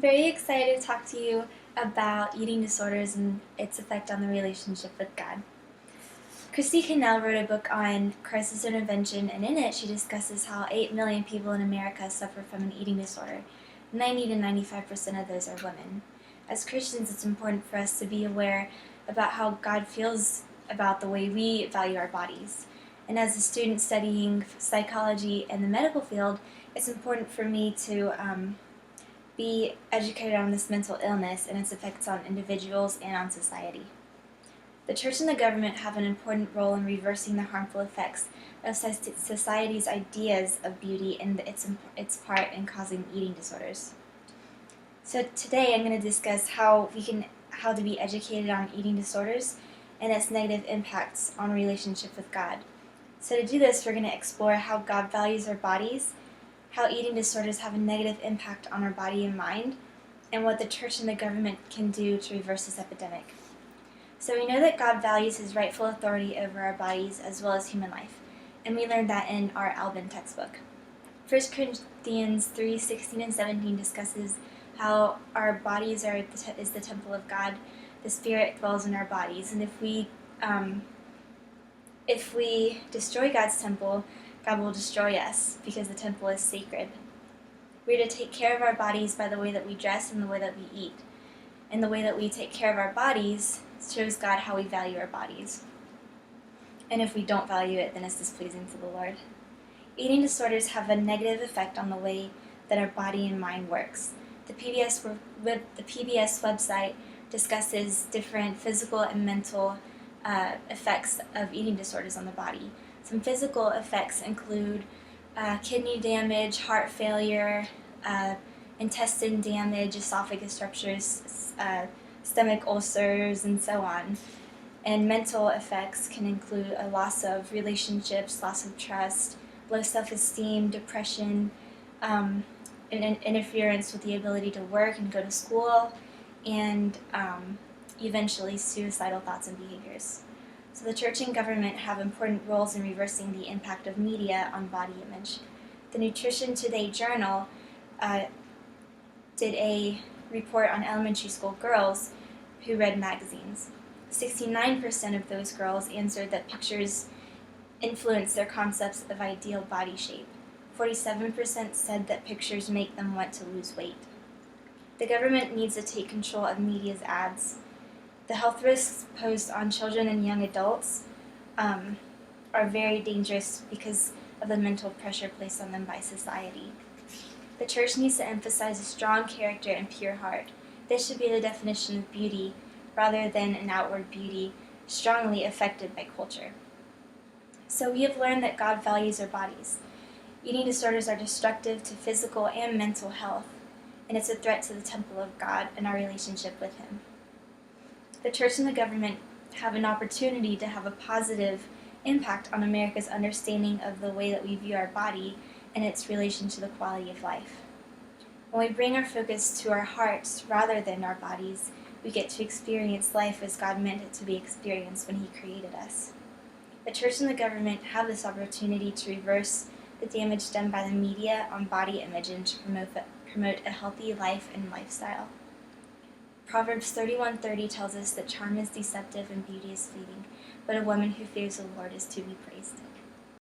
very excited to talk to you about eating disorders and its effect on the relationship with God. Christy Cannell wrote a book on crisis intervention, and in it she discusses how 8 million people in America suffer from an eating disorder. 90 to 95% of those are women. As Christians, it's important for us to be aware about how God feels about the way we value our bodies. And as a student studying psychology and the medical field, it's important for me to be educated on this mental illness and its effects on individuals and on society. The church and the government have an important role in reversing the harmful effects of society's ideas of beauty and its part in causing eating disorders. So today I'm going to discuss how to be educated on eating disorders and its negative impacts on relationship with God. So to do this, we're going to explore how God values our bodies, how eating disorders have a negative impact on our body and mind, and what the church and the government can do to reverse this epidemic. So we know that God values his rightful authority over our bodies as well as human life, and we learned that in our Albin textbook. 1 Corinthians 3:16 and 17 discusses how our bodies is the temple of God. The Spirit dwells in our bodies, and if we destroy God's temple, God will destroy us because the temple is sacred. We're to take care of our bodies by the way that we dress and the way that we eat. And the way that we take care of our bodies shows God how we value our bodies. And if we don't value it, then it's displeasing to the Lord. Eating disorders have a negative effect on the way that our body and mind works. The PBS website discusses different physical and mental effects of eating disorders on the body. Some physical effects include kidney damage, heart failure, intestine damage, esophagus ruptures, stomach ulcers, and so on. And mental effects can include a loss of relationships, loss of trust, low self-esteem, depression, and interference with the ability to work and go to school, and eventually suicidal thoughts and behaviors. So the church and government have important roles in reversing the impact of media on body image. The Nutrition Today Journal did a report on elementary school girls who read magazines. 69% of those girls answered that pictures influence their concepts of ideal body shape. 47% said that pictures make them want to lose weight. The government needs to take control of media's ads. The health risks posed on children and young adults are very dangerous because of the mental pressure placed on them by society. The church needs to emphasize a strong character and pure heart. This should be the definition of beauty, rather than an outward beauty strongly affected by culture. So we have learned that God values our bodies. Eating disorders are destructive to physical and mental health, and it's a threat to the temple of God and our relationship with him. The church and the government have an opportunity to have a positive impact on America's understanding of the way that we view our body and its relation to the quality of life. When we bring our focus to our hearts rather than our bodies, we get to experience life as God meant it to be experienced when he created us. The church and the government have this opportunity to reverse the damage done by the media on body image and to promote a healthy life and lifestyle. Proverbs 31:30 tells us that charm is deceptive and beauty is fleeting, but a woman who fears the Lord is to be praised.